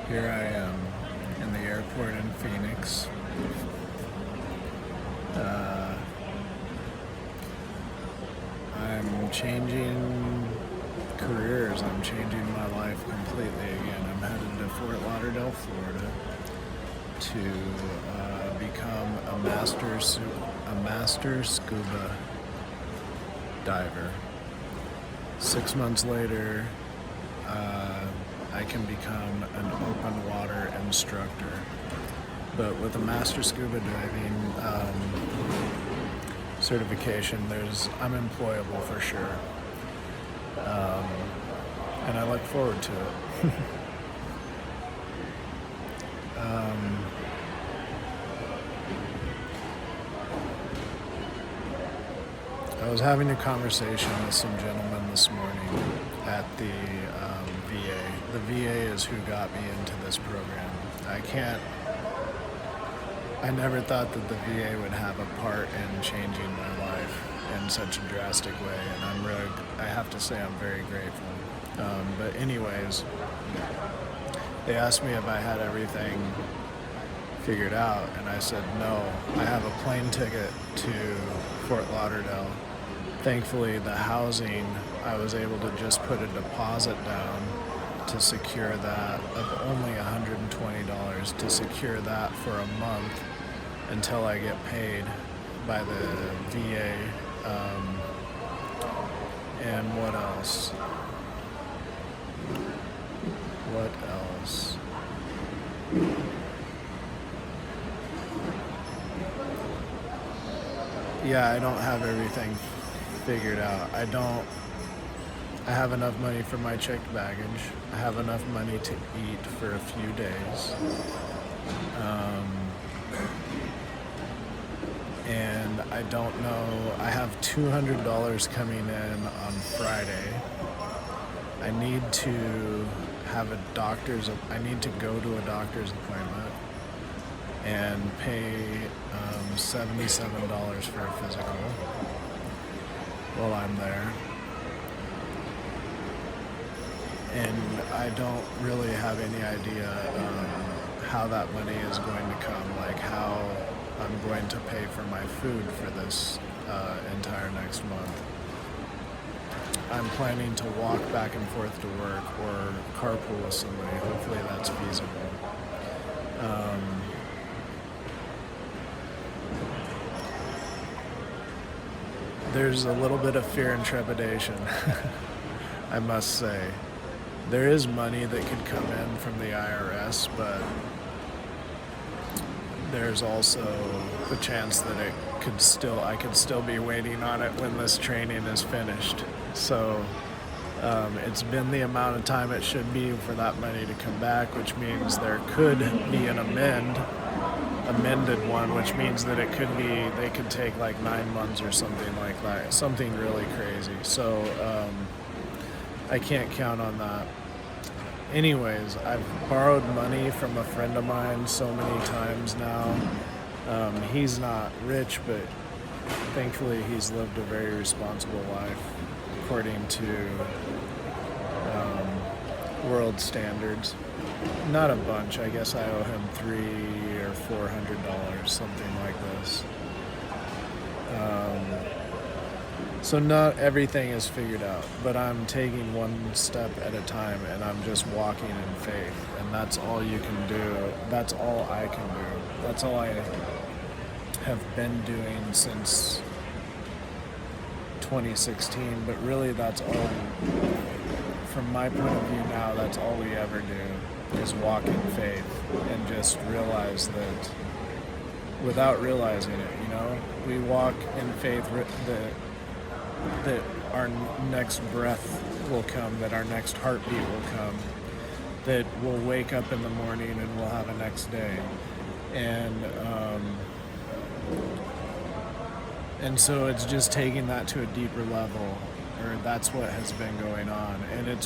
Here I am in the airport in Phoenix. I'm changing careers. I'm changing my life completely again. I'm headed to Fort Lauderdale, Florida to become a master scuba diver. 6 months later, I can become an open water instructor. But with a master scuba diving certification, I'm employable for sure. And I look forward to it. I was having a conversation with some gentlemen this morning at the VA. The VA is who got me into this program. I never thought that the VA would have a part in changing my life in such a drastic way, and I have to say I'm very grateful. But anyways, they asked me if I had everything figured out, and I said no. I have a plane ticket to Fort Lauderdale. Thankfully, the housing, I was able to just put a deposit down to secure that of only $120 to secure that for a month until I get paid by the VA. And what else? Yeah, I don't have everything figured out. I have enough money for my checked baggage. I have enough money to eat for a few days. And I don't know, I have $200 coming in on Friday. I need to go to a doctor's appointment and pay $77 for a physical while I'm there. And I don't really have any idea how that money is going to come, like how I'm going to pay for my food for this entire next month. I'm planning to walk back and forth to work or carpool with somebody. Hopefully that's feasible. There's a little bit of fear and trepidation, I must say. There is money that could come in from the IRS, but there's also the chance that I could still be waiting on it when this training is finished. So it's been the amount of time it should be for that money to come back, which means there could be an amended one, which means that they could take like 9 months or something like that, something really crazy. So I can't count on that. Anyways, I've borrowed money from a friend of mine so many times now. He's not rich, but thankfully he's lived a very responsible life according to world standards. Not a bunch. I guess I owe him $300 or $400, something like this. So not everything is figured out, but I'm taking one step at a time, and I'm just walking in faith, and that's all you can do. That's all I can do. That's all I have been doing since 2016, but really that's all, from my point of view now, that's all we ever do, is walk in faith and just realize that, without realizing it, we walk in faith that our next breath will come, that our next heartbeat will come, that we'll wake up in the morning and we'll have a next day. And so it's just taking that to a deeper level, or that's what has been going on. And it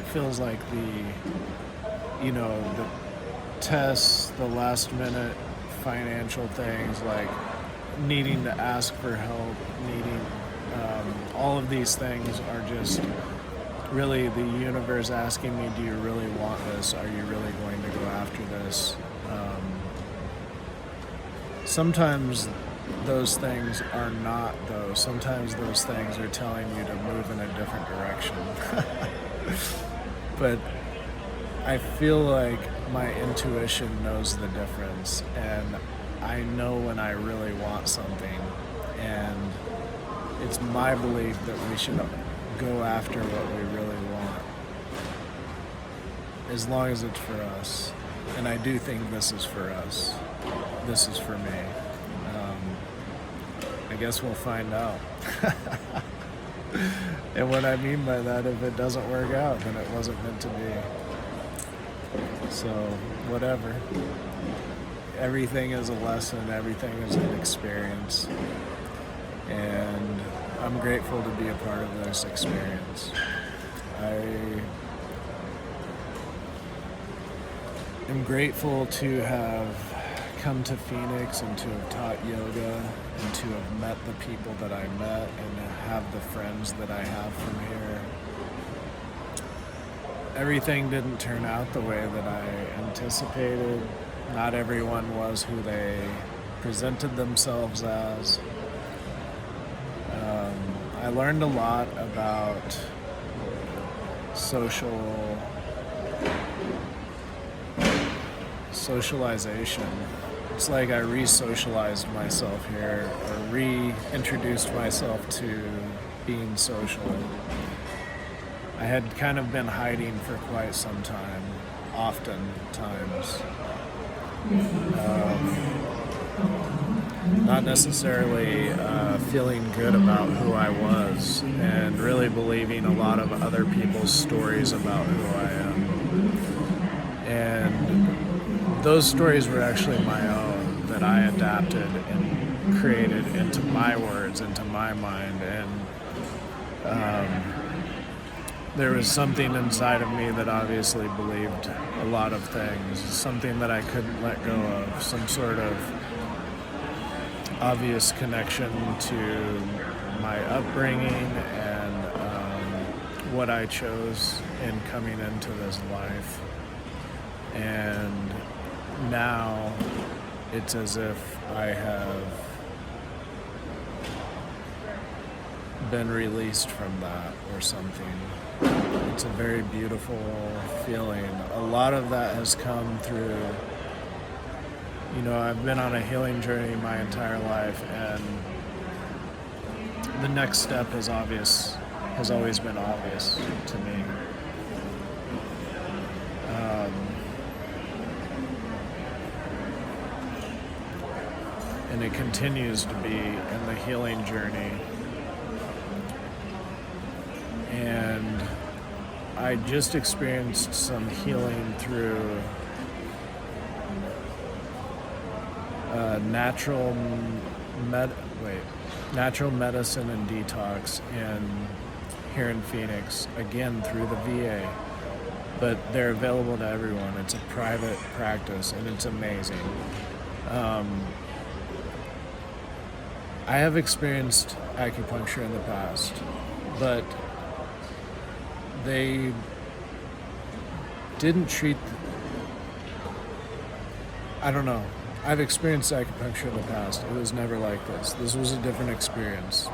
feels like the tests, the last minute financial things, like needing to ask for help, all of these things are just really the universe asking me, do you really want this? Are you really going to go focus. Sometimes those things are not, though. Sometimes those things are telling you to move in a different direction. But I feel like my intuition knows the difference, and I know when I really want something, and it's my belief that we should go after what we really want, as long as it's for us. And I do think this is for us. This is for me. I guess we'll find out. And what I mean by that, if it doesn't work out, then it wasn't meant to be. So, whatever. Everything is a lesson, everything is an experience. And I'm grateful to be a part of this experience. I am grateful to have come to Phoenix and to have taught yoga and to have met the people that I met and have the friends that I have from here. Everything didn't turn out the way that I anticipated. Not everyone was who they presented themselves as. I learned a lot about socialization. It's like I re-socialized myself here, or reintroduced myself to being social. I had kind of been hiding for quite some time, oftentimes. Not necessarily feeling good about who I was, and really believing a lot of other people's stories about who I am. And those stories were actually my own, that I adapted and created into my words, into my mind. And there was something inside of me that obviously believed a lot of things, something that I couldn't let go of, some sort of obvious connection to my upbringing and what I chose in coming into this life. And now it's as if I have been released from that or something. It's a very beautiful feeling. A lot of that has come through, I've been on a healing journey my entire life, and the next step has always been obvious to me. And it continues to be in the healing journey. And I just experienced some healing through natural medicine and detox here in Phoenix, again through the VA. But they're available to everyone. It's a private practice, and it's amazing. I have experienced acupuncture in the past, but they didn't treat... I don't know. I've experienced acupuncture in the past. It was never like this. This was a different experience.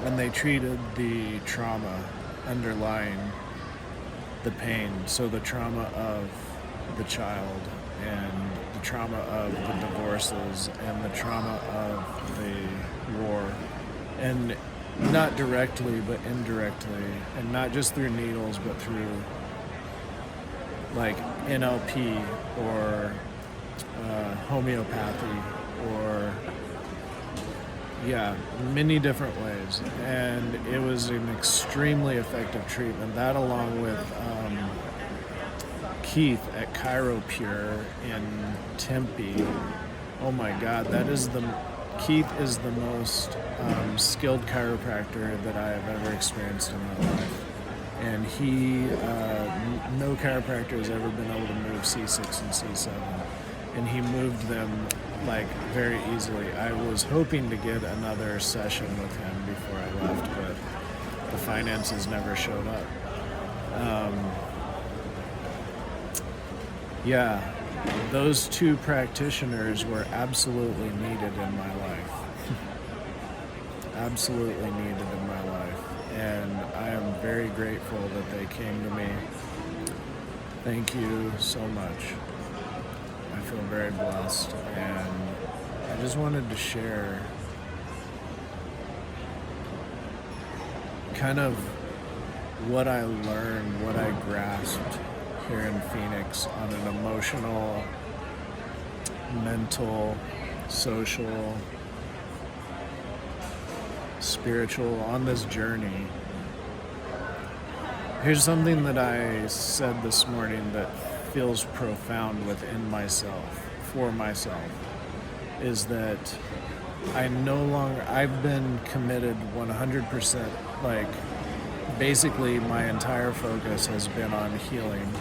And they treated the trauma underlying the pain. So the trauma of the child, and the trauma of the divorces, and the trauma of the war. And not directly, but indirectly. And not just through needles, but through like NLP or homeopathy, or many different ways. And it was an extremely effective treatment. That, along with Keith at ChiroPure in Tempe. Oh my God, Keith is the most skilled chiropractor that I have ever experienced in my life. And no chiropractor has ever been able to move C6 and C7. And he moved them like very easily. I was hoping to get another session with him before I left, but the finances never showed up. Yeah, those two practitioners were absolutely needed in my life. Absolutely needed in my life. And I am very grateful that they came to me. Thank you so much. I feel very blessed. And I just wanted to share kind of what I learned, what I grasped here in Phoenix on an emotional, mental, social, spiritual, on this journey. Here's something that I said this morning that feels profound within myself, for myself, is that I've been committed 100%, like, basically my entire focus has been on healing